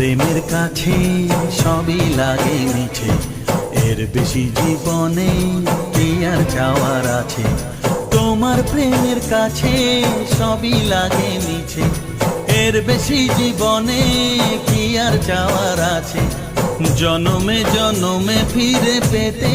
প্রেমের কাছে সবই লাগে মিছে, এর বেশি জীবনে কি আর চাওয়ার আছে। তোমার প্রেমের কাছে সবই লাগে মিছে, এর বেশি জীবনে কি আর চাওয়ার আছে। জনমে জনমে ফিরে পেতে